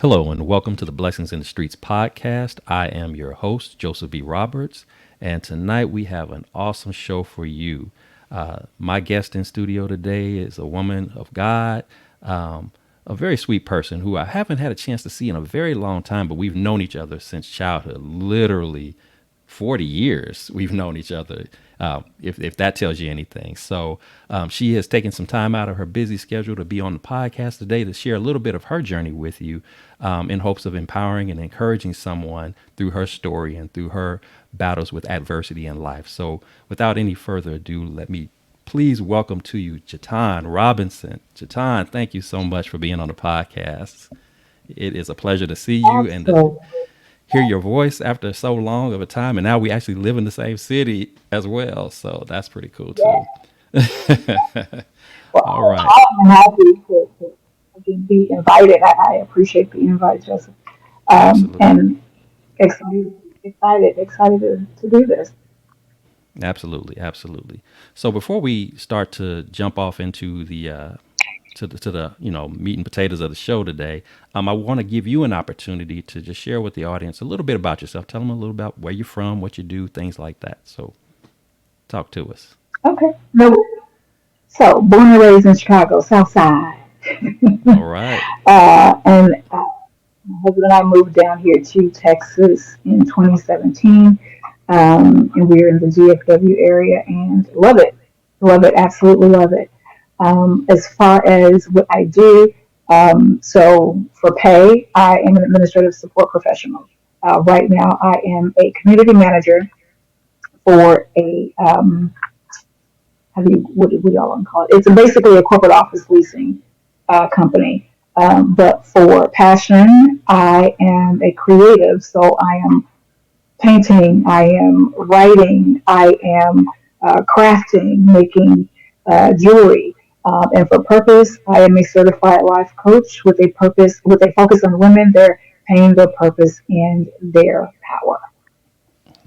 Hello and welcome to the Blessings in the Streets podcast. I am your host, Joseph B. Roberts, and tonight we have an awesome show for you. My guest in studio today is a woman of God, a very sweet person who I haven't had a chance to see in a very long time, but we've known each other since childhood, literally 40 years we've known each other, if that tells you anything. So she has taken some time out of her busy schedule to be on the podcast today to share a little bit of her journey with you, in hopes of empowering and encouraging someone through her story and through her battles with adversity in life. So without any further ado, let me please welcome to you Jatan Robinson. Jatan, thank you so much for being on the podcast. It is a pleasure to see you and to Absolutely. hear your voice after so long of a time. And now we actually live in the same city as well. So that's pretty cool too. Yes. Well, All right. I'm happy to be invited. I appreciate the invite, Joseph. Absolutely. And excited to do this. Absolutely. Absolutely. So before we start to jump off into the, to the meat and potatoes of the show today, I want to give you an opportunity to just share with the audience a little bit about yourself. Tell them a little about where you're from, what you do, things like that. So talk to us. Okay. No, so, born and raised in Chicago, South Side. All right. And my husband and I moved down here to Texas in 2017. And we're in the GFW area and love it. Love it. Absolutely love it. As far as what I do, so for pay, I am an administrative support professional. Right now, I am a community manager for a how do you what do y'all want to call it? It's basically a corporate office leasing company. But for passion, I am a creative, so I am painting, I am writing, I am crafting, making jewelry. And for purpose, I am a certified life coach with a focus on women, their pain, their purpose, and their power.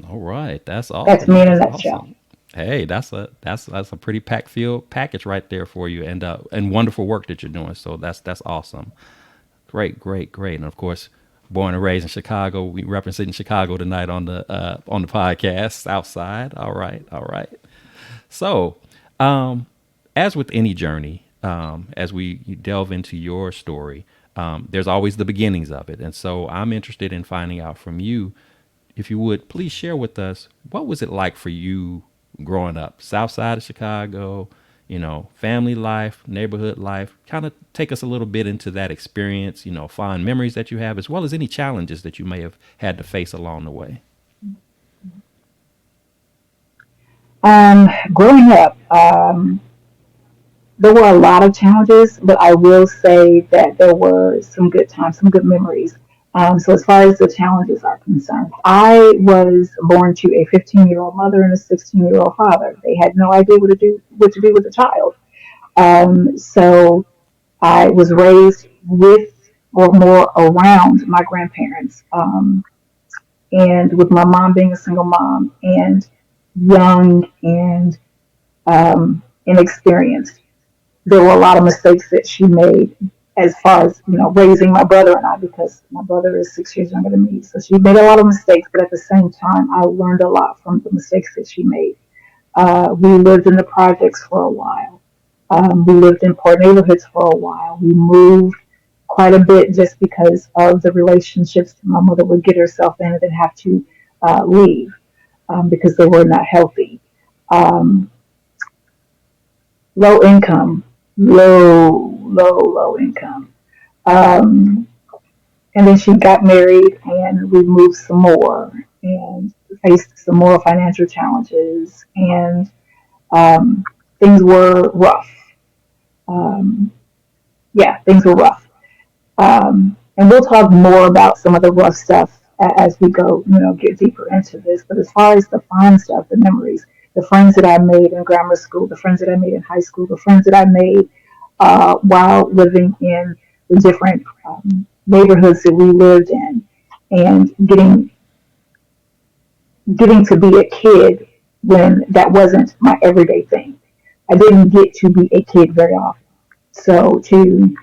All right. That's That's awesome. me in a That's nutshell. awesome. Hey, that's a pretty packed field package right there for you, and wonderful work that you're doing. So that's awesome. Great, great, great. And of course, born and raised in Chicago, we representing Chicago tonight on the podcast. Outside. All right, all right. So, as with any journey, as we delve into your story, there's always the beginnings of it. And so I'm interested in finding out from you, if you would please share with us, what was it like for you growing up, South Side of Chicago, family life, neighborhood life? Kind of take us a little bit into that experience, fond memories that you have, as well as any challenges that you may have had to face along the way. Growing up, there were a lot of challenges, but I will say that there were some good times, some good memories. So as far as the challenges are concerned, I was born to a 15-year-old mother and a 16-year-old father. They had no idea what to do with a child. So I was raised with or more around my grandparents, and with my mom being a single mom and young and inexperienced. There were a lot of mistakes that she made as far as raising my brother and I, because my brother is 6 years younger than me. So she made a lot of mistakes, but at the same time, I learned a lot from the mistakes that she made. We lived in the projects for a while. We lived in poor neighborhoods for a while. We moved quite a bit just because of the relationships that my mother would get herself in and then have to leave, because they were not healthy. Um, Low income, low income. Um, and then she got married, and we moved some more and faced some more financial challenges, and um, things were rough. Um, yeah, things were rough. And we'll talk more about some of the rough stuff as we go, get deeper into this. But as far as the fun stuff, the memories, the friends that I made in grammar school, the friends that I made in high school, the friends that I made while living in the different neighborhoods that we lived in, and getting to be a kid when that wasn't my everyday thing. I didn't get to be a kid very often. So to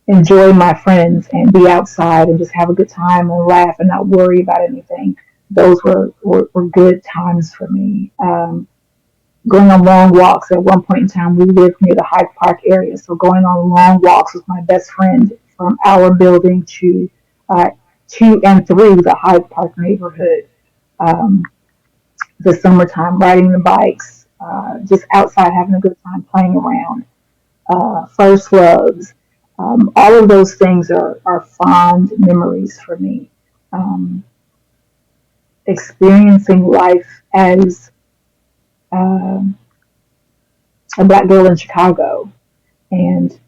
enjoy my friends and be outside and just have a good time and laugh and not worry about anything. Those were good times for me. Going on long walks. At one point in time, we lived near the Hyde Park area, so going on long walks with my best friend from our building to uh, two and through the Hyde Park neighborhood. Um, the summertime, riding the bikes, just outside having a good time playing around. First loves, all of those things are fond memories for me. Um, Experiencing life as um a black girl in Chicago and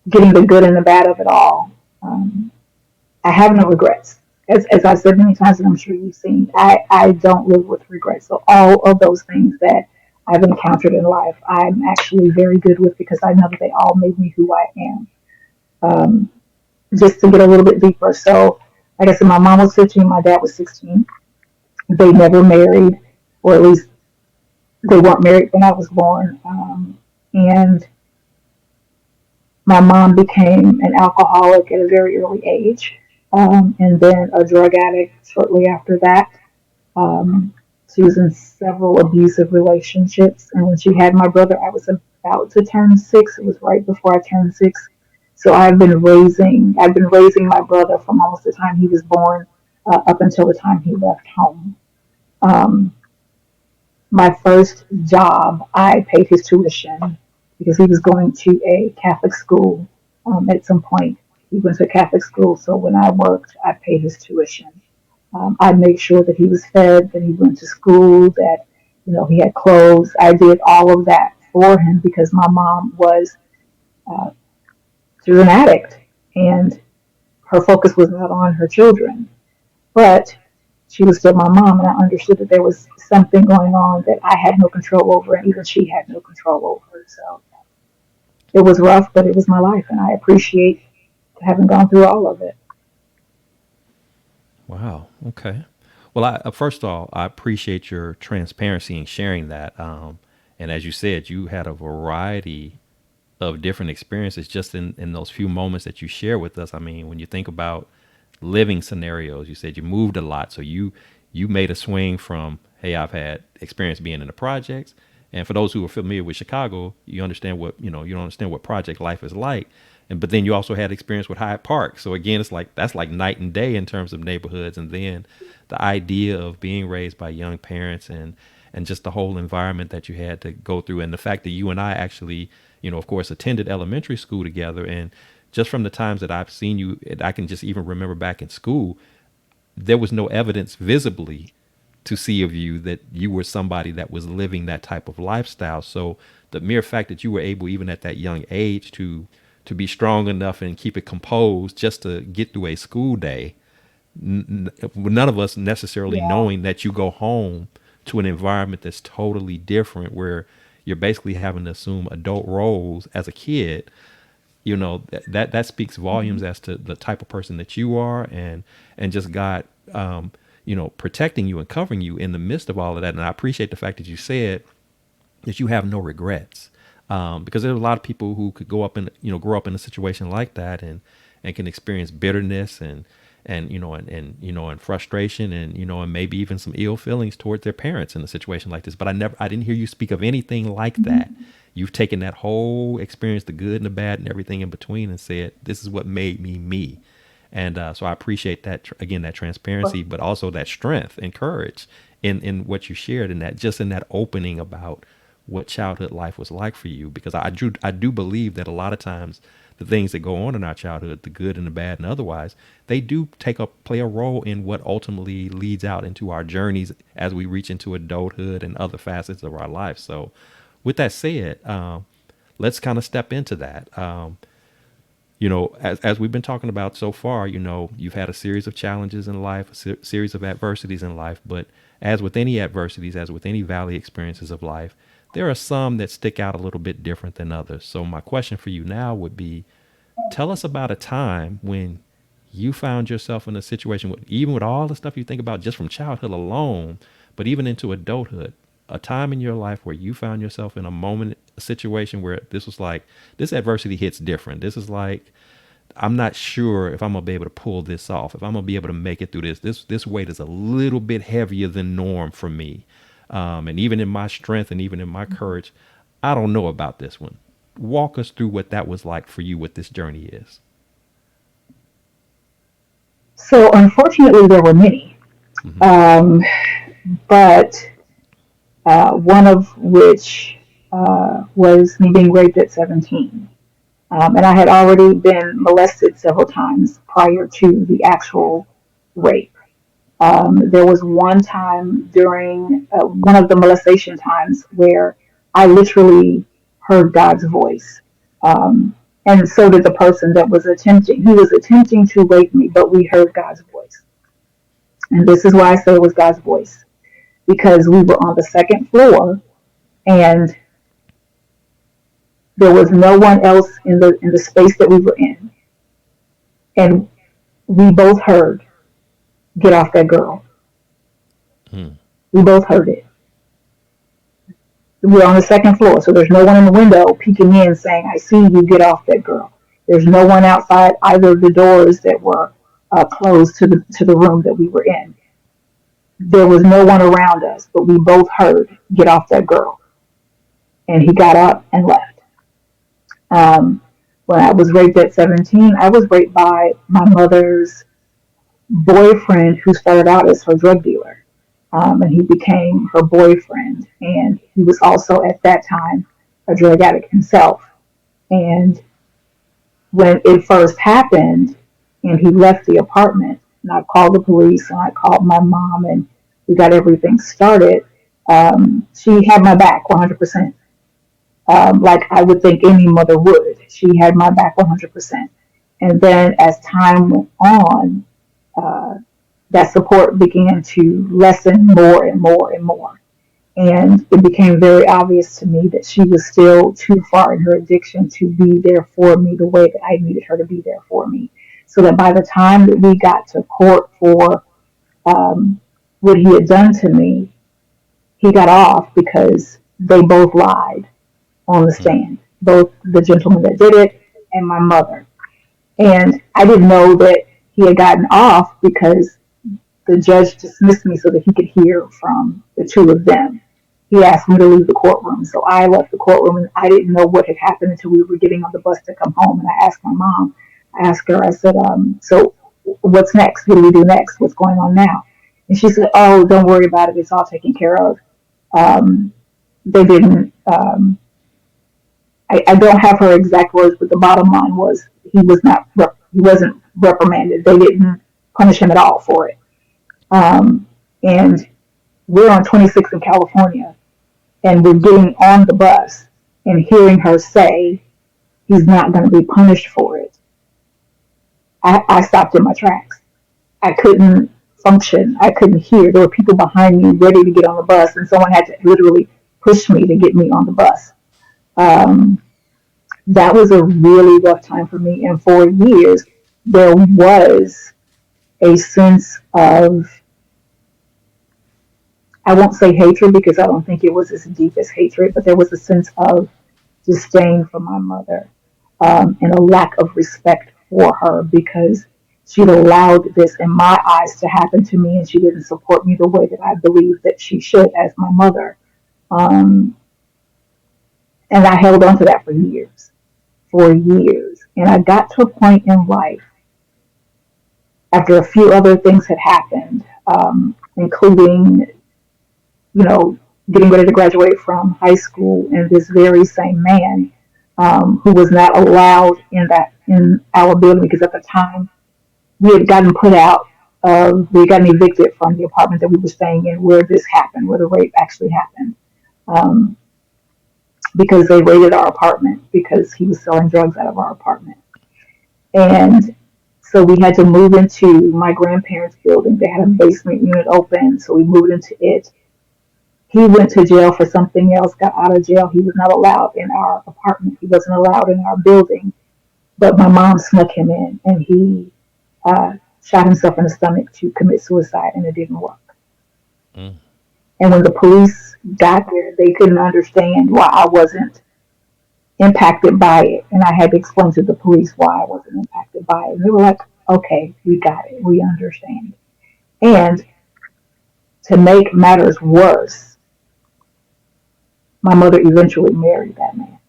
getting the good and the bad of it all. Um, I have no regrets. As I've said many times, and I'm sure you've seen, I don't live with regrets. So all of those things that I've encountered in life, I'm actually very good with because I know that they all made me who I am. Um, just to get a little bit deeper. So, like I said, my mom was 15, my dad was 16. They never married, or at least they weren't married when I was born. And my mom became an alcoholic at a very early age, and then a drug addict shortly after that. Um, she was in several abusive relationships, and when she had my brother, I was about to turn 6. It was right before I turned 6. So I've been raising my brother from almost the time he was born up until the time he left home. Um, my first job, I paid his tuition because he was going to a Catholic school. At some point, he went to a Catholic school, so when I worked, I paid his tuition. I made sure that he was fed, that he went to school, that he had clothes. I did all of that for him because my mom uh, she was an addict, and her focus was not on her children, but she was still my mom, and I understood that there was something going on that I had no control over, and even she had no control over. So it was rough, but it was my life, and I appreciate having gone through all of it. Wow. Okay. Well, first of all, I appreciate your transparency in sharing that. And as you said, you had a variety of different experiences just in those few moments that you share with us. I mean, when you think about living scenarios, you said you moved a lot, so you made a swing from, hey, I've had experience being in the projects, and for those who are familiar with Chicago, you understand what project life is like. And but then you also had experience with Hyde Park, so again, it's like that's like night and day in terms of neighborhoods, and then the idea of being raised by young parents and just the whole environment that you had to go through, and the fact that you and I actually, of course, attended elementary school together. And just from the times that I've seen you, I can just even remember back in school, there was no evidence visibly to see of you that you were somebody that was living that type of lifestyle. So the mere fact that you were able, even at that young age, to be strong enough and keep it composed just to get through a school day, none of us necessarily Yeah. knowing that you go home to an environment that's totally different, where you're basically having to assume adult roles as a kid. That speaks volumes Mhm. as to the type of person that you are, and just God, protecting you and covering you in the midst of all of that. And I appreciate the fact that you said that you have no regrets, because there's a lot of people who could grow up in a situation like that, and can experience bitterness and frustration, and maybe even some ill feelings towards their parents in a situation like this. But I didn't hear you speak of anything like that. Mhm. You've taken that whole experience, the good and the bad and everything in between, and said, this is what made me me. And so I appreciate that, again, that transparency, Well, but also that strength and courage in what you shared, in that, just in that opening about what childhood life was like for you. Because I do believe that a lot of times the things that go on in our childhood, the good and the bad and otherwise, they do play a role in what ultimately leads out into our journeys as we reach into adulthood and other facets of our life. So with that said, let's kind of step into that. As we've been talking about so far, you've had a series of challenges in life, a series of adversities in life. But as with any adversities, as with any valley experiences of life, there are some that stick out a little bit different than others. So my question for you now would be, tell us about a time when you found yourself in a situation, even with all the stuff you think about just from childhood alone, but even into adulthood, a time in your life where you found yourself in a moment, a situation where this was like, this adversity hits different. This is like, I'm not sure if I'm gonna be able to pull this off, if I'm gonna be able to make it through this. This weight is a little bit heavier than norm for me, and even in my strength and even in my courage, I don't know about this one. Walk us through what that was like for you, what this journey is. So unfortunately, there were many, Mm-hmm. um, but one of which was me being raped at 17. And I had already been molested several times prior to the actual rape. There was one time during one of the molestation times where I literally heard God's voice. Um, and so did the person that was attempting. He was attempting to rape me, but we heard God's voice. And this is why I say it was God's voice, because we were on the second floor and there was no one else in the space that we were in. And we both heard, "Get off that girl." Mm. We both heard it. We're on the second floor, so there's no one in the window peeking in saying, "I see you, get off that girl." There's no one outside either of the doors that were closed to the room that we were in. There was no one around us, but we both heard, "Get off that girl." And he got up and left. Um, when I was raped at 17, I was raped by my mother's boyfriend who started out as her drug dealer. And he became her boyfriend. And he was also at that time a drug addict himself. And when it first happened and he left the apartment, and I called the police and I called my mom and we got everything started, she had my back 100%. Like I would think any mother would. She had my back 100%. And then as time went on, uh, that support began to lessen more and more and more. And it became very obvious to me that she was still too far in her addiction to be there for me the way that I needed her to be there for me. So that by the time that we got to court for um, what he had done to me, he got off because they both lied on the Mm. stand, both the gentleman that did it and my mother. And I didn't know that he had gotten off because the judge dismissed me so that he could hear from the two of them. He asked me to leave the courtroom, so I left the courtroom and I didn't know what had happened until we were getting on the bus to come home. And I asked my mom, I asked her, I said, so what's next? What do we do next? What's going on now? And she said, "Oh, don't worry about it. It's all taken care of." Um, they didn't, I don't have her exact words, but the bottom line was he wasn't reprimanded. They didn't punish him at all for it. Um, and we're on 26 in California, and we're getting on the bus and hearing her say he's not going to be punished for it. I stopped in my tracks. I couldn't function. I couldn't hear. There were people behind me ready to get on the bus, and someone had to literally push me to get me on the bus. Um, that was a really rough time for me. And for years, there was a sense of, I won't say hatred because I don't think it was as deep as hatred, but there was a sense of disdain for my mother, and a lack of respect for her because she'd allowed this in my eyes to happen to me and she didn't support me the way that I believed that she should as my mother. Um, and I held on to that for years. And I got to a point in life after a few other things had happened, including, you know, getting ready to graduate from high school, and this very same man who was not allowed in our building because at the time we had gotten put out of, we had gotten evicted from the apartment that we were staying in where this happened, where the rape actually happened, um, because they raided our apartment because he was selling drugs out of our apartment. And so we had to move into my grandparents' building. They had a basement unit open, so we moved into it. He went to jail for something else, got out of jail. He was not allowed in our apartment. He wasn't allowed in our building. But my mom snuck him in, and he shot himself in the stomach to commit suicide, and it didn't work. Mm. And when the police got there, they couldn't understand why I wasn't. impacted by it. And I had to explain to the police why I wasn't impacted by it. And they were like, okay, we got it. We understand. And to make matters worse, my mother eventually married that man.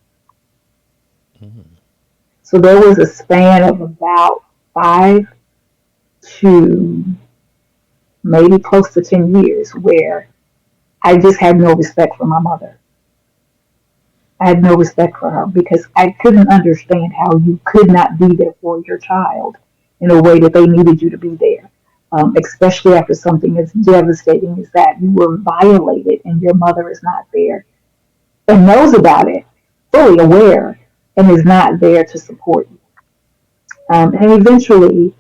So there was a span of about 5 to maybe close to 10 years where I just had no respect for my mother. I had no respect for her because I couldn't understand how you could not be there for your child in a way that they needed you to be there. Especially after something as devastating as that. You were violated and your mother is not there and knows about it, fully aware, and is not there to support you. And eventually,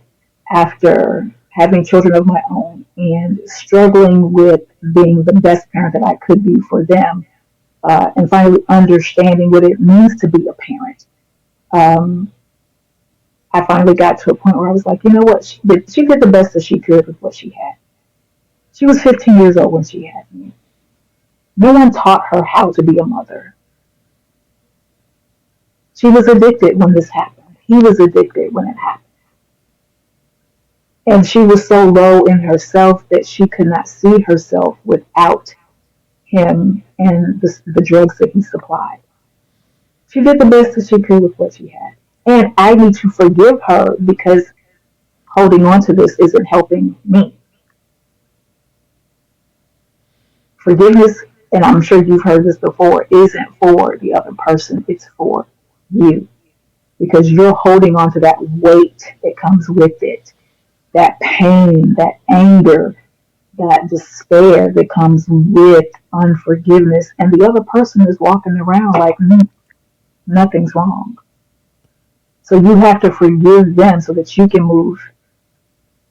after having children of my own and struggling with being the best parent that I could be for them, and finally understanding what it means to be a parent, um, I finally got to a point where I was like, you know what? She did the best that she could with what she had. She was 15 years old when she had me. No one taught her how to be a mother. She was addicted when this happened. He was addicted when it happened. And she was so low in herself that she could not see herself without him and the drugs that he supplied. She did the best that she could with what she had. And I need to forgive her because holding on to this isn't helping me. Forgiveness, and I'm sure you've heard this before, isn't for the other person, it's for you. Because you're holding on to that weight that comes with it, that pain, that anger, that despair that comes with unforgiveness. And the other person is walking around like, nothing's wrong. So you have to forgive them so that you can move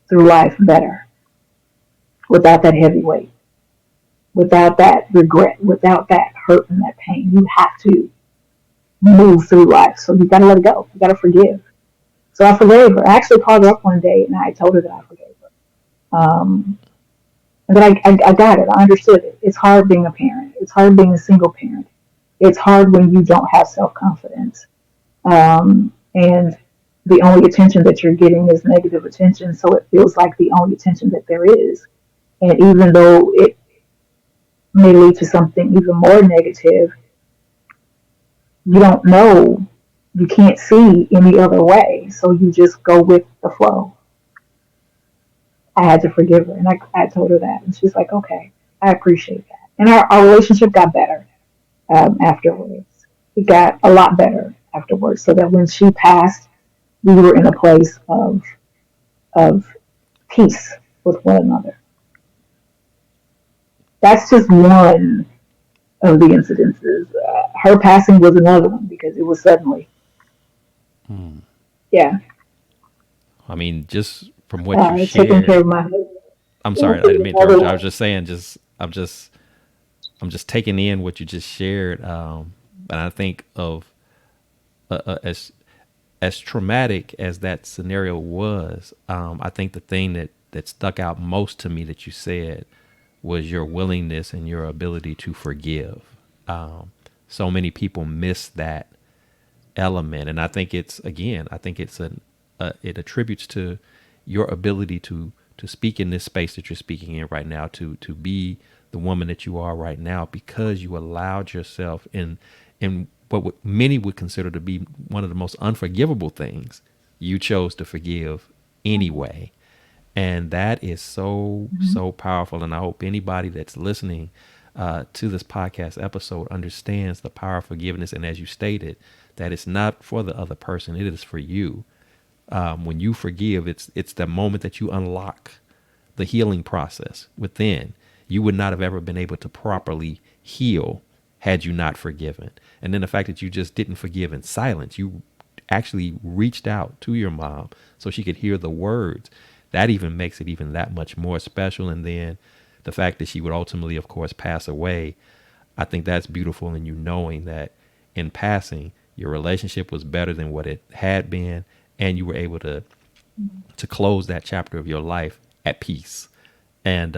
through life better without that heavy weight, without that regret, without that hurt and that pain. You have to move through life. So you got to let it go. You got to forgive. So I forgave her. I actually called her up one day and I told her that I forgave her. And then I got it. I understood it. It's hard being a parent. It's hard being a single parent. It's hard when you don't have self confidence. And the only attention that you're getting is negative attention. So it feels like the only attention that there is. And even though it may lead to something even more negative, you don't know, you can't see any other way. So you just go with the flow. I had to forgive her and I told her that. And she's like, okay, I appreciate that. And our relationship got better afterwards. It got a lot better afterwards. So that when she passed, we were in a place of peace with one another. That's just one of the incidences. Her passing was another one because it was suddenly. Yeah, I mean, just from what you taking care shared, of my husband. I'm It sorry, was I didn't mean to another interrupt you. I one. was just saying, I'm just taking in what you just shared, and I think of as traumatic as that scenario was. I think the thing that stuck out most to me that you said was your willingness and your ability to forgive. So many people miss that element, and I think it's again, I think it's it attributes to your ability to speak in this space that you're speaking in right now, to be the woman that you are right now, because you allowed yourself in what many would consider to be one of the most unforgivable things. You chose to forgive anyway, and that is so powerful. And I hope anybody that's listening to this podcast episode understands the power of forgiveness. And as you stated, that it's not for the other person; it is for you. When you forgive, it's the moment that you unlock the healing process within. You would not have ever been able to properly heal had you not forgiven. And then the fact that you just didn't forgive in silence, you actually reached out to your mom so she could hear the words. That even makes it even that much more special. And then the fact that she would ultimately, of course, pass away, I think that's beautiful in you knowing that in passing, your relationship was better than what it had been, and you were able to close that chapter of your life at peace. And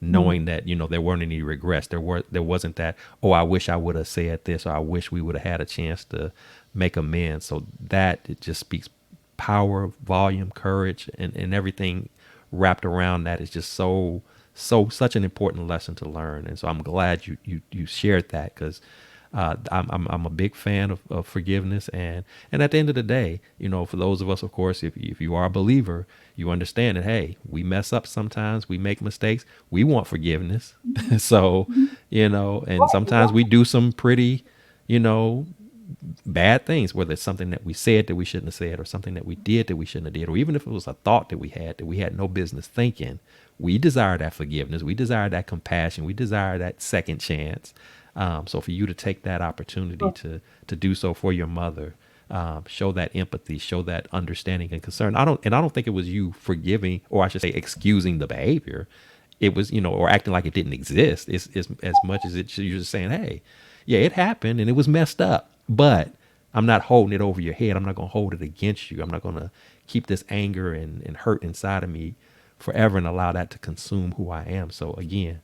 Mm. knowing that, there weren't any regrets. There wasn't that, oh, I wish I would have said this, or I wish we would have had a chance to make amends. So that, it just speaks power, volume, courage, and everything wrapped around that is just such an important lesson to learn. And so I'm glad you shared that, because I'm a big fan of forgiveness, and at the end of the day, for those of us, of course, if you are a believer, you understand that, hey, we mess up sometimes, we make mistakes, we want forgiveness. So, and Right, sometimes we exactly. do some pretty, you know bad things, whether it's something that we said that we shouldn't have said, or something that we did that we shouldn't have did, or even if it was a thought that we had no business thinking. We desire that forgiveness. We desire that compassion. We desire that second chance. So for you to take that opportunity Right. to do so for your mother, show that empathy, show that understanding and concern. I don't think it was you forgiving, or I should say, excusing the behavior. It was, or acting like it didn't exist. It's as much as you're just saying, hey, yeah, it happened and it was messed up, but I'm not holding it over your head. I'm not going to hold it against you. I'm not going to keep this anger and hurt inside of me forever and allow that to consume who I am. So again,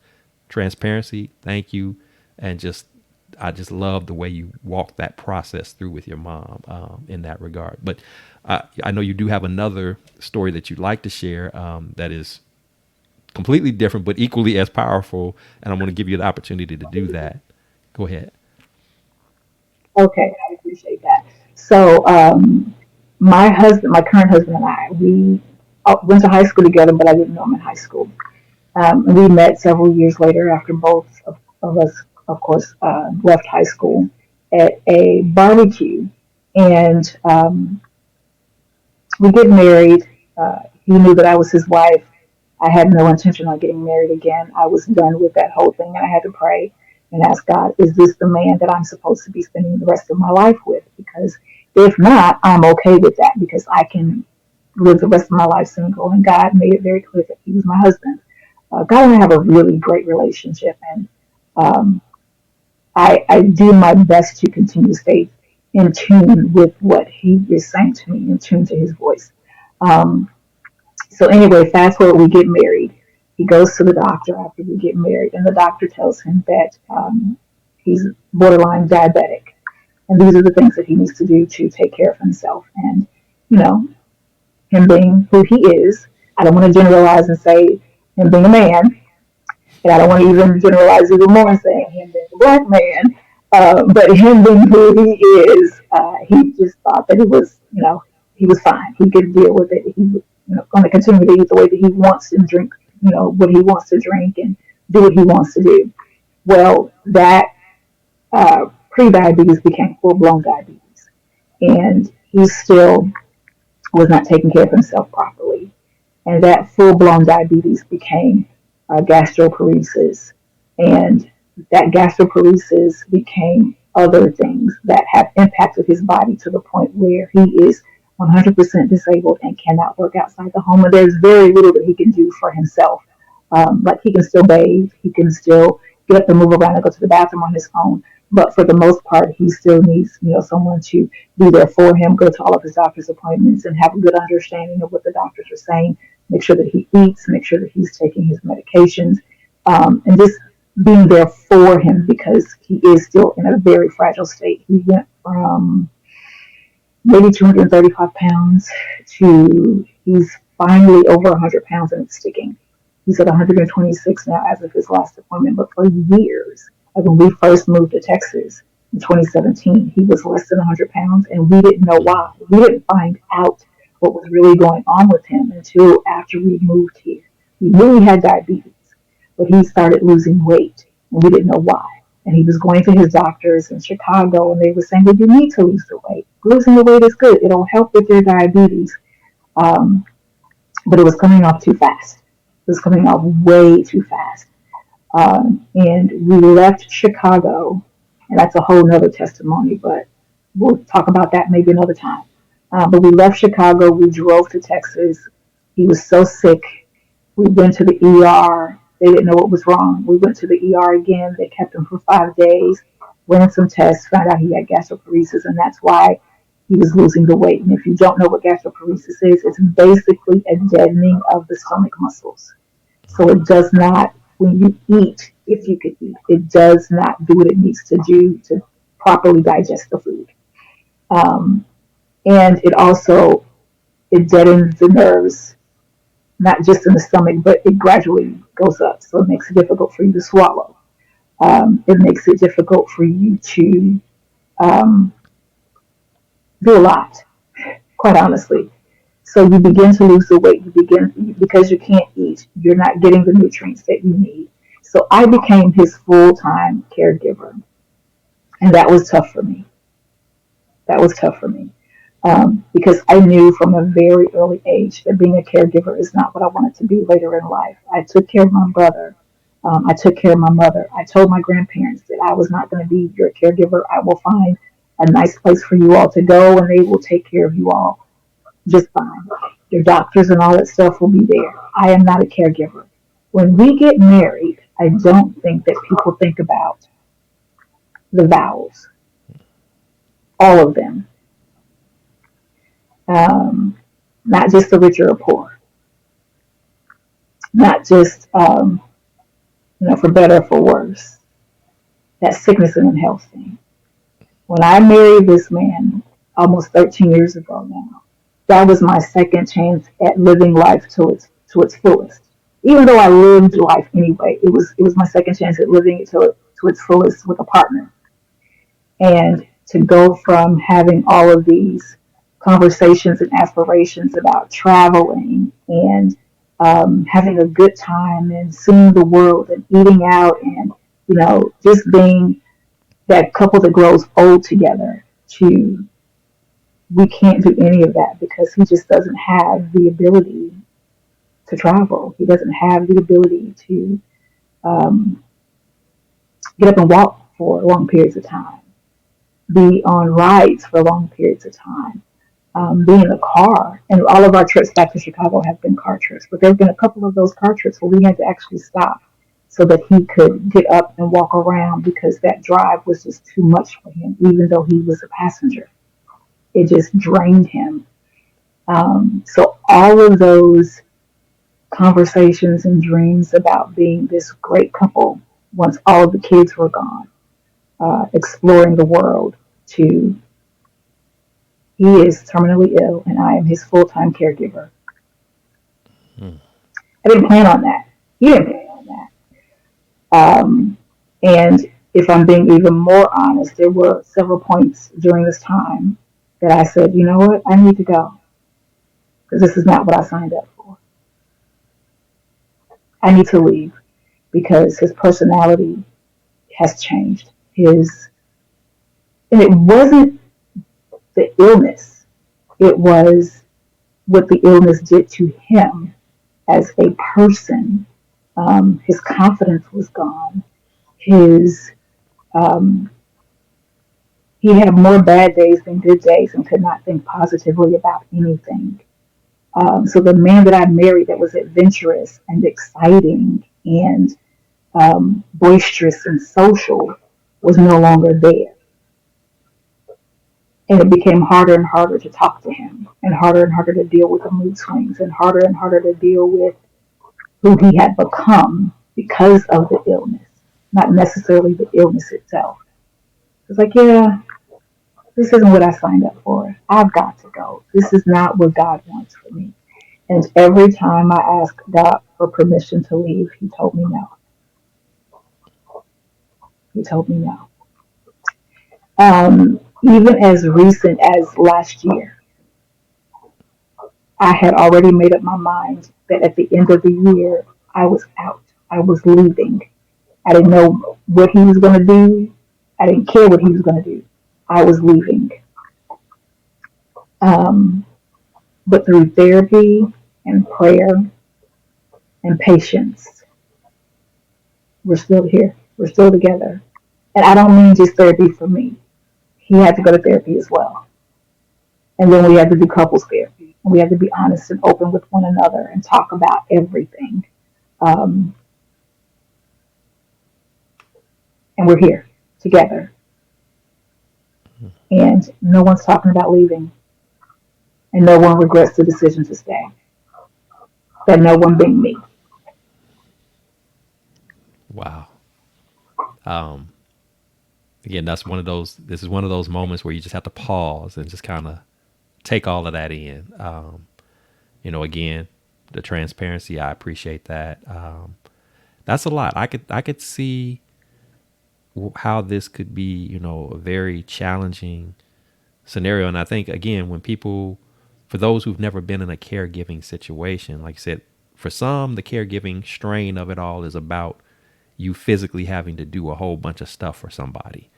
transparency, thank you. And I just love the way you walk that process through with your mom, in that regard. But I know you do have another story that you'd like to share, that is completely different but equally as powerful, and I'm going to give you the opportunity to do that. Go ahead. Okay, I appreciate that. So, my husband, my current husband and I, we went to high school together, but I didn't know him in high school. We met several years later after both of us, of course, left high school at a barbecue. And we get married. He knew that I was his wife. I had no intention on getting married again. I was done with that whole thing, and I had to pray and ask God, is this the man that I'm supposed to be spending the rest of my life with? Because if not, I'm okay with that, because I can live the rest of my life single. And God made it very clear that He was my husband. God and I have a really great relationship, and um, I do my best to continue to stay in tune with what He is saying to me, in tune to His voice. Um, so anyway, fast forward, we get married. He goes to the doctor after we get married, and the doctor tells him that he's borderline diabetic, and these are the things that he needs to do to take care of himself. And you know, him being who he is, I don't want to generalize and say him being a man, and I don't want to even generalize even more and say him being a black man. But him being who he is, he just thought that he was, he was fine. He could deal with it. He was, going to continue to eat the way that he wants and drink, what he wants to drink and do what he wants to do. Well, that pre-diabetes became full-blown diabetes, and he still was not taking care of himself properly, and that full blown diabetes became gastroparesis, and that gastroparesis became other things that have impacted his body to the point where he is 100% disabled and cannot work outside the home, and there's very little that he can do for himself. Like he can still bathe, he can still get up and move around and go to the bathroom on his own, but for the most part, he still needs someone to be there for him, go to all of his doctor's appointments, and have a good understanding of what the doctors are saying. Make sure that he eats, make sure that he's taking his medications, and just being there for him because he is still in a very fragile state. He went from maybe 235 pounds to he's finally over 100 pounds and it's sticking. He's at 126 now as of his last appointment, but for years, like when we first moved to Texas in 2017, he was less than 100 pounds and we didn't know why. We didn't find out what was really going on with him until after we moved here. We knew he had diabetes, but he started losing weight and we didn't know why. And he was going to his doctors in Chicago and they were saying, well, you need to lose the weight. Losing the weight is good. It'll help with your diabetes. Um, but it was coming off too fast. It was coming off way too fast. And we left Chicago, and that's a whole nother testimony, but we'll talk about that maybe another time. But we left Chicago, we drove to Texas. He was so sick. We went to the ER. They didn't know what was wrong. We went to the ER again. They kept him for 5 days, ran some tests, found out he had gastroparesis, and that's why he was losing the weight. And if you don't know what gastroparesis is, it's basically a deadening of the stomach muscles. So it does not when you eat, if you could eat, it does not do what it needs to do to properly digest the food. Um, and it also it deadens the nerves, not just in the stomach, but it gradually goes up. So it makes it difficult for you to swallow. It makes it difficult for you to um, do a lot, quite honestly. So you begin to lose the weight. You begin because you can't eat. You're not getting the nutrients that you need. So I became his full time caregiver, and that was tough for me. That was tough for me because I knew from a very early age that being a caregiver is not what I wanted to be later in life. I took care of my brother. I took care of my mother. I told my grandparents that I was not going to be your caregiver. I will find a nice place for you all to go, and they will take care of you all just fine. Your doctors and all that stuff will be there. I am not a caregiver. When we get married, I don't think that people think about the vows, all of them, um, not just the rich or poor, not just for better or for worse. That sickness and health thing. When I married this man almost 13 years ago now, that was my second chance at living life to its fullest. Even though I lived life anyway, it was my second chance at living it to its fullest with a partner. And to go from having all of these conversations and aspirations about traveling and having a good time and seeing the world and eating out and just being that couple that grows old together to we can't do any of that because he just doesn't have the ability to travel. He doesn't have the ability to um, get up and walk for long periods of time, be on rides for long periods of time, be in a car. And all of our trips back to Chicago have been car trips, but there have been a couple of those car trips where we had to actually stop so that he could get up and walk around because that drive was just too much for him, even though he was a passenger. It just drained him. So all of those conversations and dreams about being this great couple once all of the kids were gone, exploring the world, to he is terminally ill and I am his full time caregiver. I didn't plan on that. He didn't plan on that. And if I'm being even more honest, there were several points during this time that I said, you know what, I need to go because this is not what I signed up for. I need to leave because his personality has changed. And it wasn't the illness, it was what the illness did to him as a person. His confidence was gone. His um, he had more bad days than good days and could not think positively about anything. So the man that I married that was adventurous and exciting and boisterous and social was no longer there. And it became harder and harder to talk to him, and harder to deal with the mood swings, and harder to deal with who he had become because of the illness, not necessarily the illness itself. It's like, yeah, this isn't what I signed up for. I've got to go. This is not what God wants for me. And every time I asked God for permission to leave, He told me no. He told me no. Even as recent as last year, I had already made up my mind that at the end of the year, I was out. I was leaving. I didn't know what he was going to do. I didn't care what he was going to do. I was leaving. Um, but through therapy and prayer and patience, we're still here. We're still together. And I don't mean just therapy for me. He had to go to therapy as well. And then we had to do couples therapy. And we had to be honest and open with one another and talk about everything. Um, and we're here together. And no one's talking about leaving. And no one regrets the decision to stay. That no one being me. Wow. Um, Again, that's one of those. This is one of those moments where you just have to pause and just kind of take all of that in. Again, the transparency. I appreciate that. That's a lot. I could see how this could be, a very challenging scenario. And I think again, when people, for those who've never been in a caregiving situation, like I said, for some, the caregiving strain of it all is about you physically having to do a whole bunch of stuff for somebody.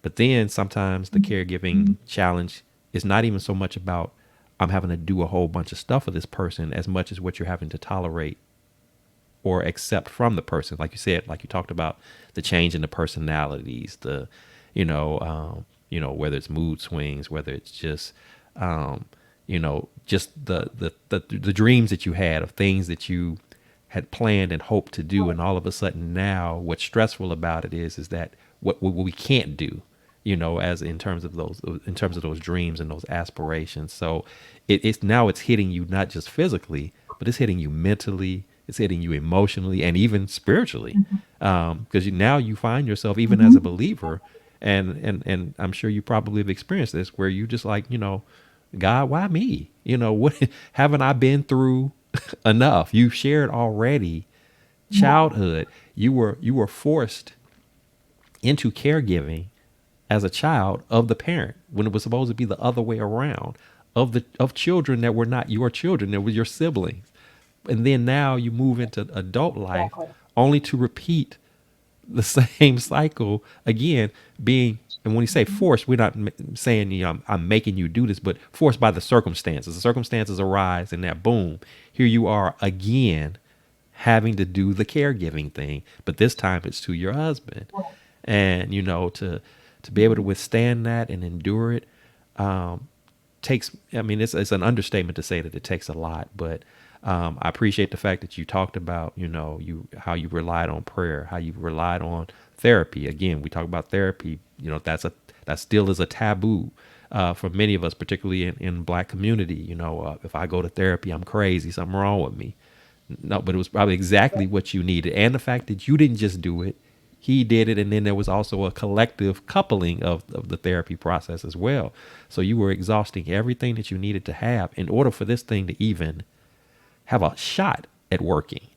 But then sometimes the caregiving challenge is not even so much about I'm having to do a whole bunch of stuff for this person as much as what you're having to tolerate or accept from the person. Like you said, like you talked about the change in the personalities, the, whether it's mood swings, whether it's just, just the dreams that you had of things that you had planned and hoped to do. And all of a sudden now what's stressful about it is that what we can't do, as in terms of those dreams and those aspirations. So it's now it's hitting you not just physically, but it's hitting you mentally, it's hitting you emotionally, and even spiritually. Because now you find yourself, even as a believer, and I'm sure you probably have experienced this, where you just like, God, why me? What haven't I been through enough? You've shared already childhood. You were forced into caregiving as a child of the parent when it was supposed to be the other way around, of children that were not your children, that were your siblings. And then now you move into adult life Exactly. only to repeat the same cycle again, being, and when you say forced, we're not saying, I'm making you do this, but forced by the circumstances. The circumstances arise and that boom, here you are again having to do the caregiving thing, but this time it's to your husband. And to be able to withstand that and endure it, takes, I mean, it's an understatement to say that it takes a lot, but I appreciate the fact that you talked about, how you relied on prayer, how you relied on therapy. Again, we talk about therapy, that still is a taboo for many of us, particularly in Black community. If I go to therapy, I'm crazy, something wrong with me. No, but it was probably exactly what you needed. And the fact that you didn't just do it, he did it. And then there was also a collective coupling of the therapy process as well. So you were exhausting everything that you needed to have in order for this thing to even have a shot at working.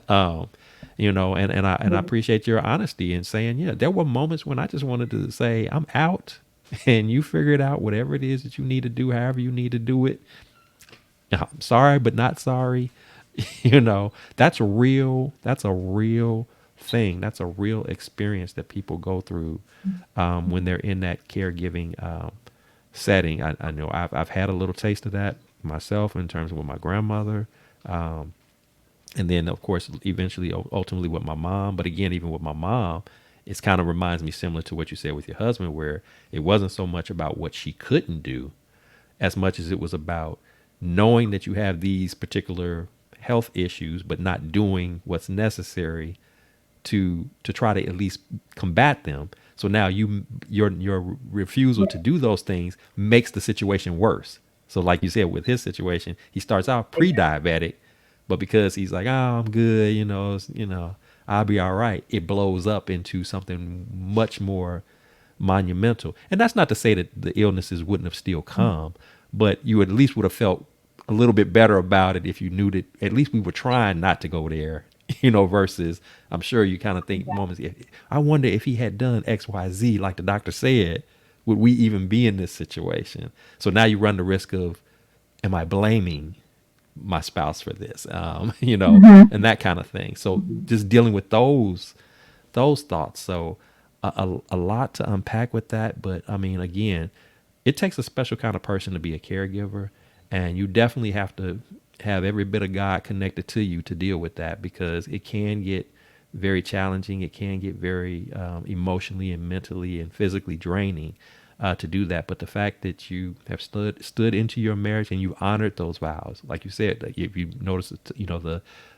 um, and I appreciate your honesty in saying, yeah, there were moments when I just wanted to say, I'm out, and you figure it out, whatever it is that you need to do, however you need to do it. I'm sorry, but not sorry. That's real. That's a real thing. That's a real experience that people go through when they're in that caregiving setting. I know I've had a little taste of that myself in terms of with my grandmother. Um, and then of course eventually ultimately with my mom, but again, even with my mom, it's kind of reminds me similar to what you said with your husband, where it wasn't so much about what she couldn't do as much as it was about knowing that you have these particular health issues but not doing what's necessary to try to at least combat them. So now your refusal to do those things makes the situation worse. So like you said with his situation, he starts out pre-diabetic, but because he's like, oh, I'm good, I'll be all right, it blows up into something much more monumental. And that's not to say that the illnesses wouldn't have still come, but you at least would have felt a little bit better about it if you knew that at least we were trying not to go there, versus I'm sure you kind of think moments, I wonder if he had done XYZ, like the doctor said, would we even be in this situation? So now you run the risk of, am I blaming my spouse for this? And that kind of thing. So just dealing with those thoughts. So a lot to unpack with that. But I mean, again, it takes a special kind of person to be a caregiver. And you definitely have to have every bit of God connected to you to deal with that, because it can get very challenging. It can get very emotionally and mentally and physically draining to do that. But the fact that you have stood into your marriage and you honored those vows, like you said, like if you notice,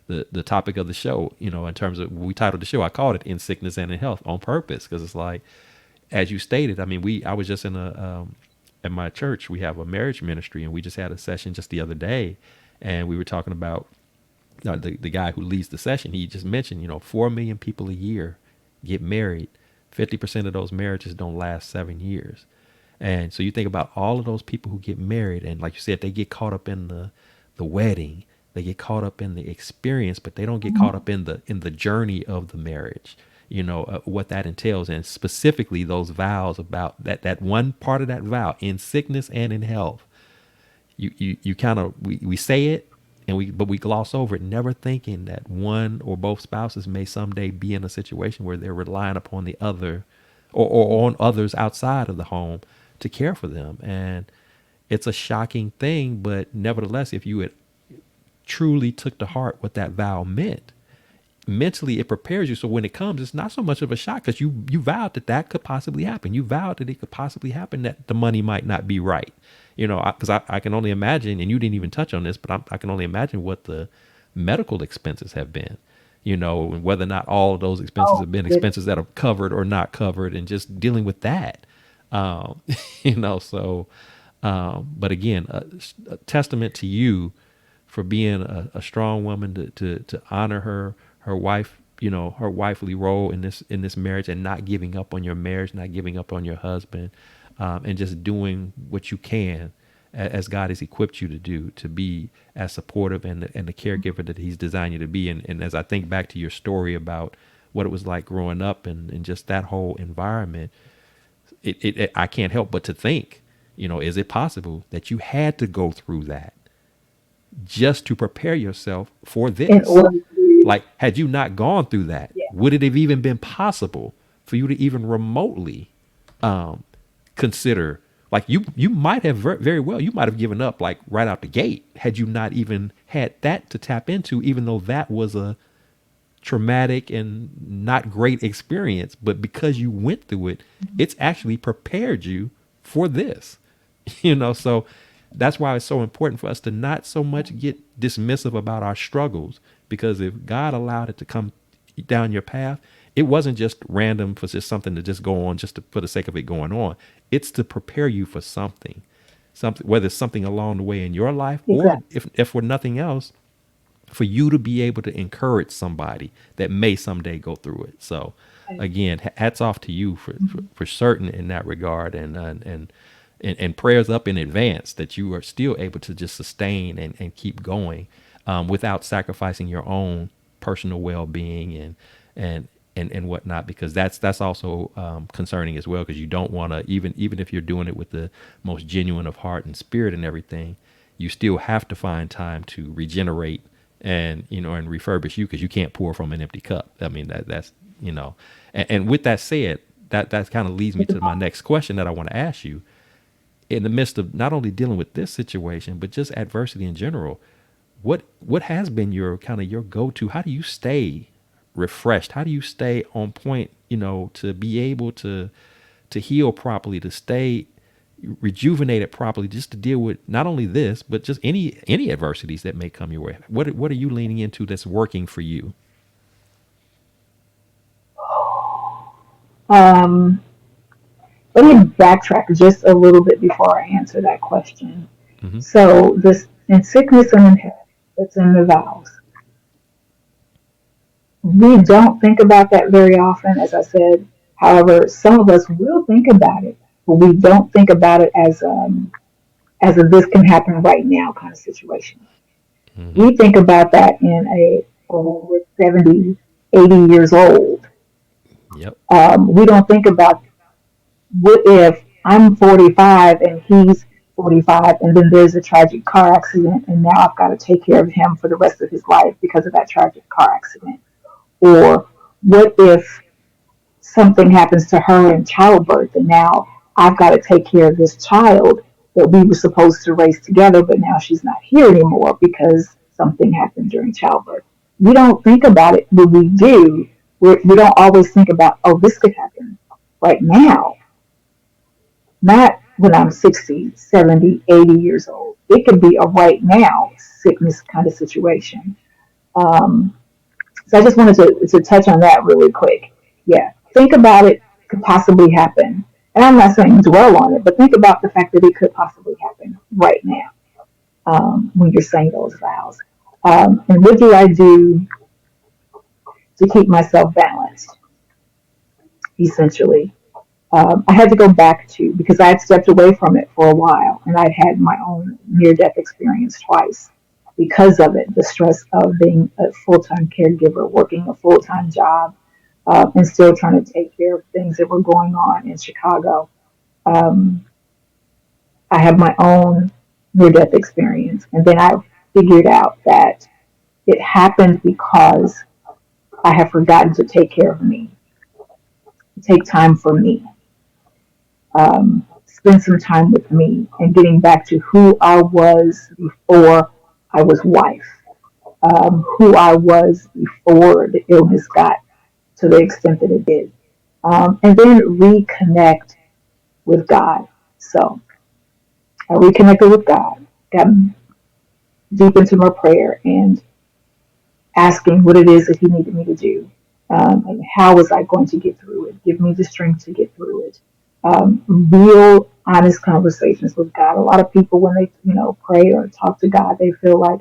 the topic of the show, in terms of, we titled the show, I called it "In Sickness and in Health" on purpose, because it's like, as you stated, I mean, I was just in at my church, we have a marriage ministry, and we just had a session just the other day, and we were talking about, the guy who leads the session, he just mentioned, 4 million people a year get married. 50% of those marriages don't last 7 years. And so you think about all of those people who get married, and like you said, they get caught up in the wedding, they get caught up in the experience, but they don't get caught up in the journey of the marriage. What that entails, and specifically those vows, about that one part of that vow, in sickness and in health. You kind of, we say it, but we gloss over it, never thinking that one or both spouses may someday be in a situation where they're relying upon the other, or on others outside of the home to care for them. And it's a shocking thing, but nevertheless, if you had truly took to heart what that vow meant, mentally it prepares you, so when it comes, it's not so much of a shock, because you vowed that could possibly happen. You vowed that it could possibly happen, that the money might not be right. Because I can only imagine, and you didn't even touch on this, but I can only imagine what the medical expenses have been, and whether or not all of those expenses Oh, have been good. expenses that are covered or not covered, and just dealing with that. um so but again, a testament to you for being a strong woman, to honor her wife, her wifely role in this marriage, and not giving up on your marriage, not giving up on your husband, and just doing what you can, as God has equipped you to do, to be as supportive and the caregiver that He's designed you to be. And as I think back to your story about what it was like growing up, and just that whole environment, I can't help but to think, is it possible that you had to go through that just to prepare yourself for In this? order to, Like, had you not gone through that, yeah, would it have even been possible for you to even remotely consider, like, you might have very well, you might have given up, like, right out the gate, had you not even had that to tap into, even though that was a traumatic and not great experience. But because you went through it, it's actually prepared you for this. So that's why it's so important for us to not so much get dismissive about our struggles, because if God allowed it to come down your path, it wasn't just random, for just something to just go on just for the sake of it going on. It's to prepare you for something, whether it's something along the way in your life, or exactly. if for nothing else, for you to be able to encourage somebody that may someday go through it. So again, hats off to you for certain in that regard, and prayers up in advance that you are still able to just sustain and keep going, without sacrificing your own personal well-being and whatnot, because that's also concerning as well, because you don't want to, even if you're doing it with the most genuine of heart and spirit and everything, you still have to find time to regenerate and refurbish you, because you can't pour from an empty cup. I mean, that's and with that said, that kind of leads me to my next question that I want to ask you. In the midst of not only dealing with this situation, but just adversity in general, what has been your kind of your go-to? How do you stay refreshed? How do you stay on point, to be able to heal properly, to stay rejuvenated properly, just to deal with not only this, but just any adversities that may come your way? What are you leaning into that's working for you? Um, Let me backtrack just a little bit before I answer that question. Hmm. So, this in sickness and in health, it's in the vows. We don't think about that very often, as I said. However, some of us will think about it, but we don't think about it as a this can happen right now kind of situation. Hmm. We think about that in a, oh, we're 70, 80 years old. Yep. We don't think about what if I'm 45 and he's 45, and then there's a tragic car accident, and now I've got to take care of him for the rest of his life because of that tragic car accident. Or what if something happens to her in childbirth, and now I've got to take care of this child that we were supposed to raise together, but now she's not here anymore because something happened during childbirth. We don't think about it, but we do. We don't always think about, oh, this could happen right now, not when I'm 60, 70, 80 years old. It could be a right now sickness kind of situation. Um, so I just wanted to touch on that really quick. Yeah, think about it could possibly happen. And I'm not saying dwell on it, but think about the fact that it could possibly happen right now, when you're saying those vows. And what do I do to keep myself balanced, essentially? I had to go back to, because I had stepped away from it for a while and I'd had my own near death experience twice because of it, the stress of being a full time caregiver, working a full time job, and still trying to take care of things that were going on in Chicago. Um, I had my own near death experience. And then I figured out that it happened because I have forgotten to take care of me, take time for me, spend some time with me, and getting back to who I was before I was wife, who I was before the illness got to the extent that it did, and then reconnect with God. So I reconnected with God, got deep into my prayer, and asking what it is that he needed me to do, and how was I going to get through it. Give me the strength to get through it. Real honest conversations with God. A lot of people, when they pray or talk to God, they feel like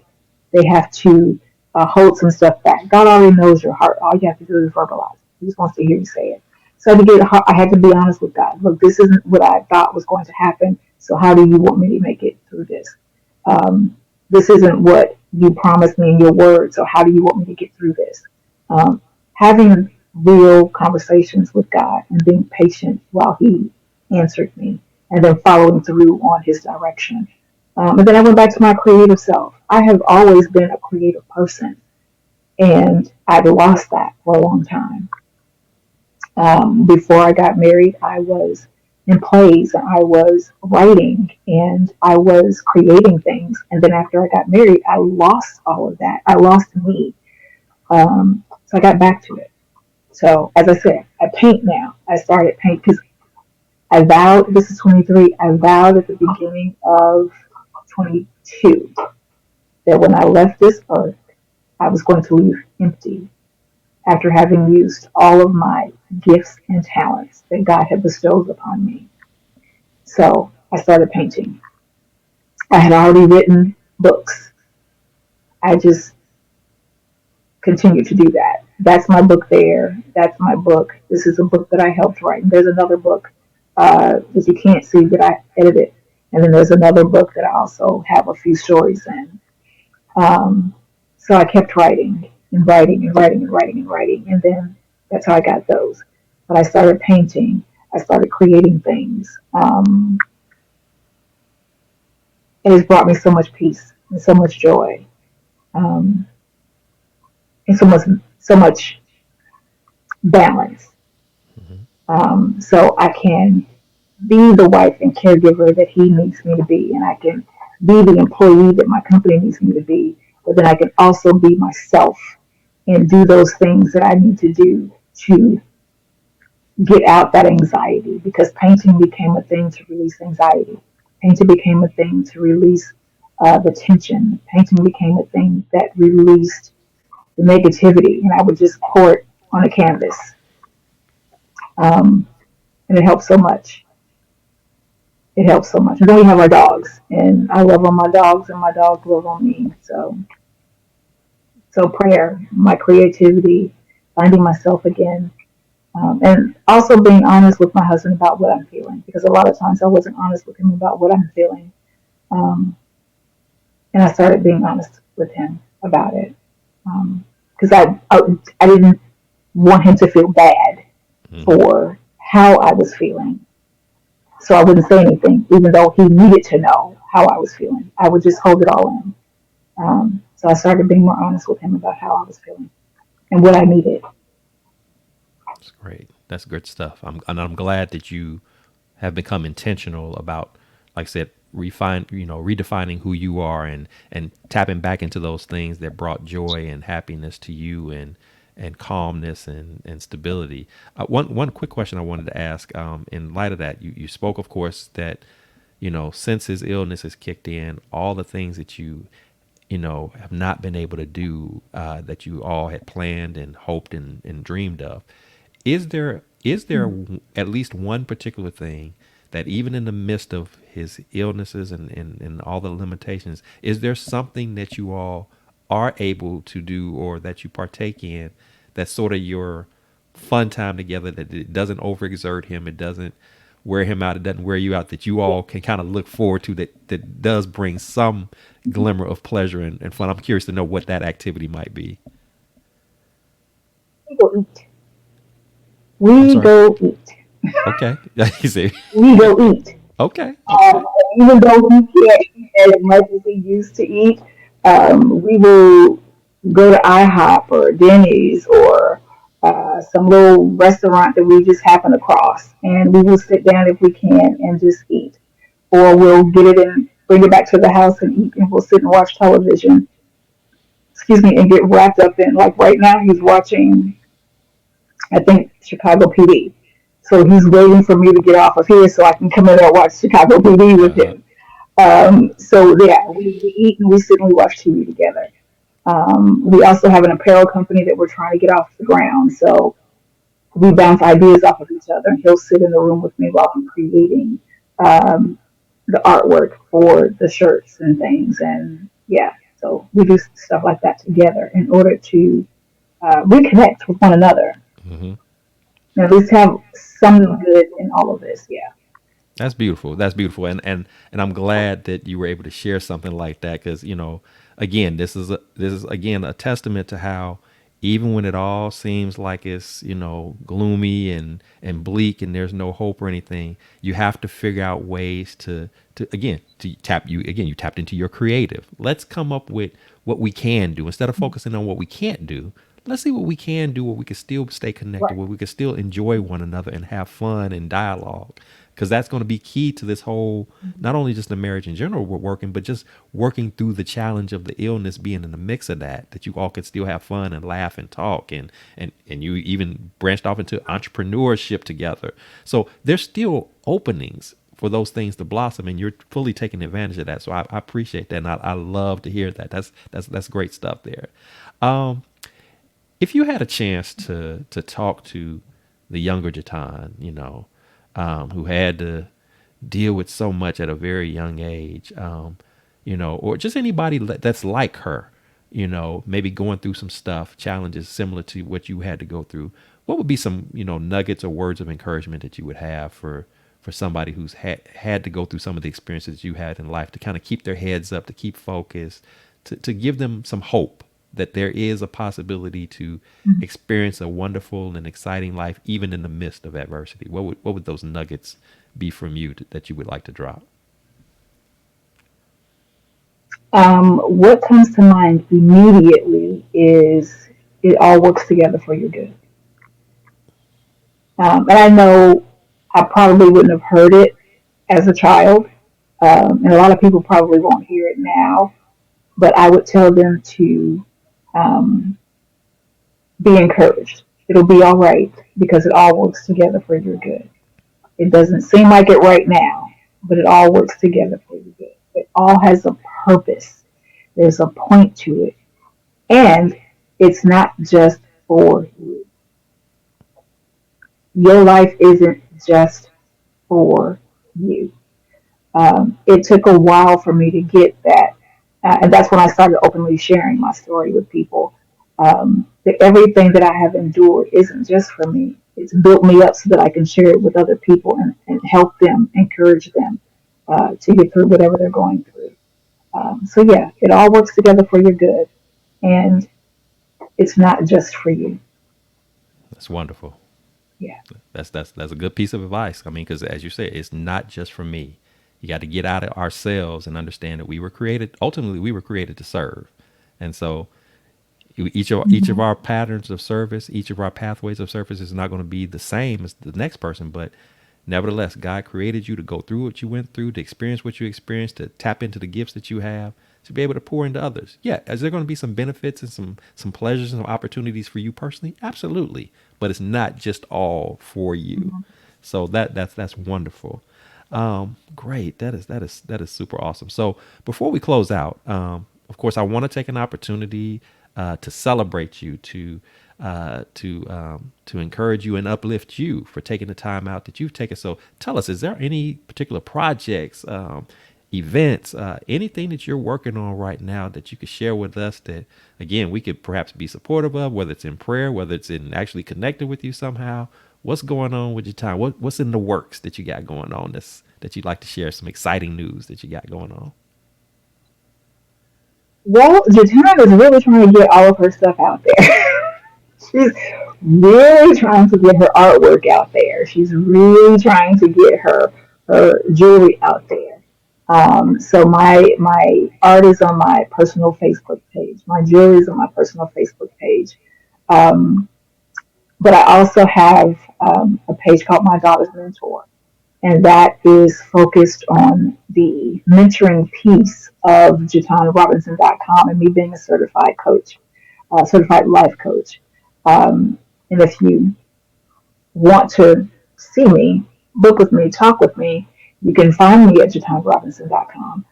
they have to hold some stuff back. God already knows your heart. All you have to do is verbalize it. He just wants to hear you say it. So I had to be honest with God. Look, this isn't what I thought was going to happen. So how do you want me to make it through this? Um, this isn't what you promised me in your word. So how do you want me to get through this? Having real conversations with God and being patient while He answered me, and then following through on His direction. And then I went back to my creative self. I have always been a creative person, and I'd lost that for a long time. Before I got married, I was in plays and I was writing and I was creating things. And then after I got married, I lost all of that. I lost me. So I got back to it. So as I said, I paint now. I started paint because I vowed, this is 23, I vowed at the beginning of 22 that when I left this earth, I was going to leave empty after having used all of my gifts and talents that God had bestowed upon me. So I started painting. I had already written books. I just continued to do that. That's my book there. That's my book. This is a book that I helped write. And there's another book that you can't see that I edited. And then there's another book that I also have a few stories in. Um, so I kept writing and writing and writing and writing and writing. And then that's how I got those. But I started painting. I started creating things. It has brought me so much peace and so much joy, um, and so much balance. So I can be the wife and caregiver that he needs me to be, and I can be the employee that my company needs me to be. But then I can also be myself and do those things that I need to do to get out that anxiety. Because painting became a thing to release anxiety. Painting became a thing to release the tension. Painting became a thing that released the negativity, and I would just pour it on a canvas. Um, and it helps so much. It helps so much. And then we have our dogs, and I love on my dogs, and my dogs love on me. So prayer, my creativity, finding myself again, and also being honest with my husband about what I'm feeling, because a lot of times I wasn't honest with him about what I'm feeling, um, and I started being honest with him about it, because I didn't want him to feel bad Hmm. for how I was feeling. So I wouldn't say anything, even though he needed to know how I was feeling. I would just hold it all in. So I started being more honest with him about how I was feeling and what I needed. That's great. That's good stuff. I'm glad that you have become intentional about, like I said, redefining who you are and tapping back into those things that brought joy and happiness to you and calmness and stability. One quick question I wanted to ask, in light of that, you spoke, of course, that since his illness has kicked in, all the things that you have not been able to do, that you all had planned and hoped and dreamed of. Is there at least one particular thing that, even in the midst of his illnesses and all the limitations, is there something that you all are able to do or that you partake in, that's sort of your fun time together, that it doesn't overexert him, it doesn't wear him out, it doesn't wear you out, that you all can kind of look forward to, that does bring some glimmer of pleasure and fun. I'm curious to know what that activity might be. We go eat. I'm We sorry. go eat. Okay. You see. We go eat. Okay. Um, Okay. Even though we can't eat as much as we used to eat, we will go to IHOP or Denny's or some little restaurant that we just happen across, and we will sit down if we can and just eat, or we'll get it and bring it back to the house and eat, and we'll sit and watch television. Excuse me, and get wrapped up in, like right now he's watching, I think, Chicago PD. So he's waiting for me to get off of here so I can come in there and watch Chicago PD with Uh-huh. him. So yeah, we eat and we sit and we watch TV together. We also have an apparel company that we're trying to get off the ground. So we bounce ideas off of each other, and he'll sit in the room with me while I'm creating um, the artwork for the shirts and things. And yeah, so we do stuff like that together in order to reconnect with one another, Hmm. and at least have some good in all of this. Yeah. That's beautiful. That's beautiful. And I'm glad that you were able to share something like that, because again, this is again a testament to how, even when it all seems like it's gloomy and bleak and there's no hope or anything, you have to figure out ways to you tapped into your creative. Let's come up with what we can do instead of focusing on what we can't do. Let's see what we can do, where we can still stay connected, Right. where we can still enjoy one another and have fun and dialogue, because that's going to be key to this whole, not only just the marriage in general we're working, but just working through the challenge of the illness, being in the mix of that you all could still have fun and laugh and talk, and you even branched off into entrepreneurship together. So there's still openings for those things to blossom, and you're fully taking advantage of that. So I appreciate that, and I love to hear that. That's great stuff there. um if you had a chance to talk to the younger Jatan, who had to deal with so much at a very young age, or just anybody that's like her, maybe going through some stuff, challenges similar to what you had to go through, what would be some, nuggets or words of encouragement that you would have for somebody who's had to go through some of the experiences you had in life, to kind of keep their heads up, to keep focused, to give them some hope that there is a possibility to experience a wonderful and exciting life even in the midst of adversity? What would those nuggets be from you that you would like to drop? What comes to mind immediately is it all works together for your good. And I know I probably wouldn't have heard it as a child, and a lot of people probably won't hear it now, but I would tell them to um, be encouraged. It'll be all right because it all works together for your good. It doesn't seem like it right now, but it all works together for your good. It all has a purpose. There's a point to it. And it's not just for you. Your life isn't just for you. It took a while for me to get that. And that's when I started openly sharing my story with people. That everything that I have endured isn't just for me. It's built me up so that I can share it with other people and help them, encourage them to get through whatever they're going through. So, yeah, it all works together for your good. And it's not just for you. That's wonderful. Yeah. That's a good piece of advice. I mean, because as you say, it's not just for me. You got to get out of ourselves and understand that we were created to serve. And so each of our patterns of service, each of our pathways of service is not going to be the same as the next person, but nevertheless, God created you to go through what you went through, to experience what you experienced, to tap into the gifts that you have, to be able to pour into others. Yeah, is there going to be some benefits and some pleasures and some opportunities for you personally? Absolutely, but it's not just all for you. So that's wonderful. Great. That is super awesome. So before we close out, of course, I want to take an opportunity to celebrate you, to encourage you and uplift you for taking the time out that you've taken. So tell us, is there any particular projects, events, anything that you're working on right now that you could share with us that, again, we could perhaps be supportive of, whether it's in prayer, whether it's in actually connecting with you somehow. What's going on with your time? What's in the works that you got going on that you'd like to share? Some exciting news that you got going on. Well, Jatana is really trying to get all of her stuff out there. She's really trying to get her artwork out there. She's really trying to get her jewelry out there. So my art is on my personal Facebook page. My jewelry is on my personal Facebook page. Um, but I also have a page called My Daughter's Mentor, and that is focused on the mentoring piece of JatonRobinson.com and me being a certified coach, certified life coach. And if you want to see me, book with me, talk with me, you can find me at JatonRobinson.com.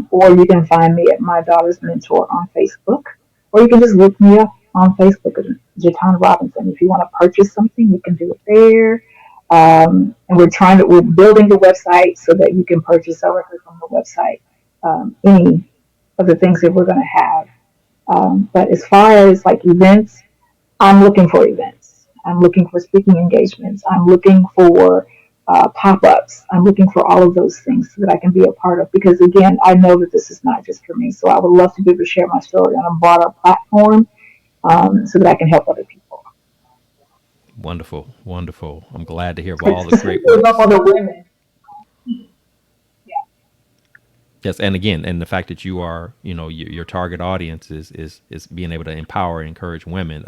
Or you can find me at My Daughter's Mentor on Facebook. Or you can just look me up on Facebook at Jatan Robinson. If you want to purchase something, you can do it there. And we're building the website so that you can purchase directly from the website any of the things that we're going to have. But as far as like events, I'm looking for events. I'm looking for speaking engagements. I'm looking for pop ups. I'm looking for all of those things so that I can be a part of. Because again, I know that this is not just for me. So I would love to be able to share my story on a broader platform so that I can help other people. Wonderful, wonderful. I'm glad to hear of all the great Specifically help works. other women. Yes, and again, and the fact that you are, your target audience is being able to empower and encourage women.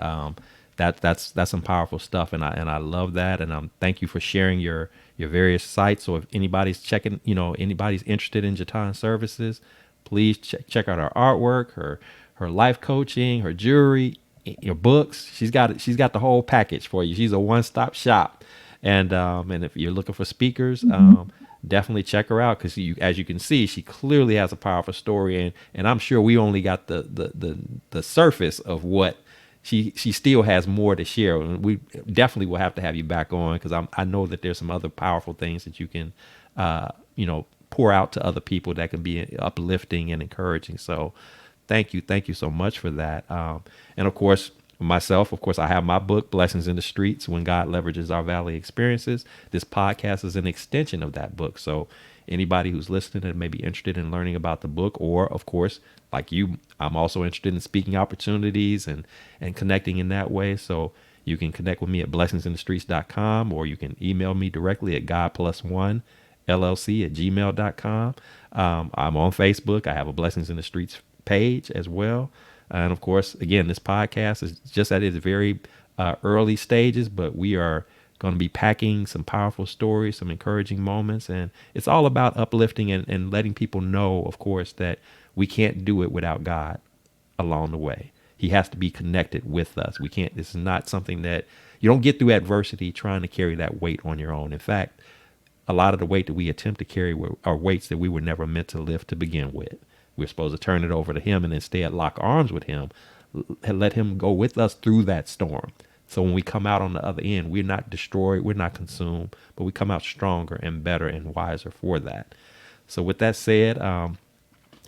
That's some powerful stuff, and I love that. And thank you for sharing your various sites. So if anybody's checking, anybody's interested in Jatan services, please check out her artwork, her life coaching, her jewelry, your books. She's got the whole package for you. She's a one stop shop. And if you're looking for speakers, definitely check her out because as you can see, she clearly has a powerful story, and I'm sure we only got the surface of what she still has more to share, and we definitely will have to have you back on because I know that there's some other powerful things that you can pour out to other people that can be uplifting and encouraging. So thank you so much for that. And of course, myself, of course, I have my book, Blessings in the Streets, When God Leverages Our Valley Experiences. This podcast is an extension of that book. So anybody who's listening and may be interested in learning about the book, or of course, like you, I'm also interested in speaking opportunities and connecting in that way. So you can connect with me at blessingsinthestreets.com, or you can email me directly at godplus1 llc at gmail.com. I'm on Facebook. I have a Blessings in the Streets page as well. And of course, again, this podcast is just at its very early stages, but we are going to be packing some powerful stories, some encouraging moments. And it's all about uplifting and letting people know, of course, that we can't do it without God along the way. He has to be connected with us. We can't, this is not something that you don't get through adversity trying to carry that weight on your own. In fact, a lot of the weight that we attempt to carry are weights that we were never meant to lift to begin with. We're supposed to turn it over to him and instead lock arms with him and let him go with us through that storm. So when we come out on the other end, we're not destroyed, we're not consumed, but we come out stronger and better and wiser for that. So with that said,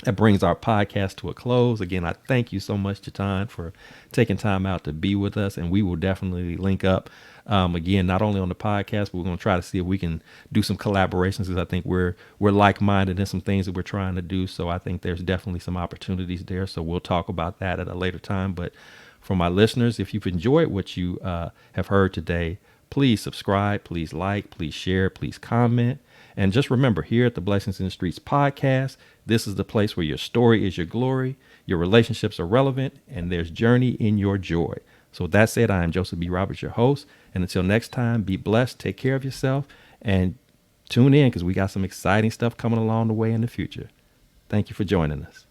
that brings our podcast to a close. Again, I thank you so much, Jatan, for taking time out to be with us. And we will definitely link up again, not only on the podcast, but we're going to try to see if we can do some collaborations because I think we're like-minded in some things that we're trying to do. So I think there's definitely some opportunities there. So we'll talk about that at a later time. But for my listeners, if you've enjoyed what you have heard today, please subscribe, please like, please share, please comment. And just remember, here at the Blessings in the Streets podcast, this is the place where your story is your glory, your relationships are relevant, and there's journey in your joy. So with that said, I am Joseph B. Roberts, your host. And until next time, be blessed, take care of yourself, and tune in because we got some exciting stuff coming along the way in the future. Thank you for joining us.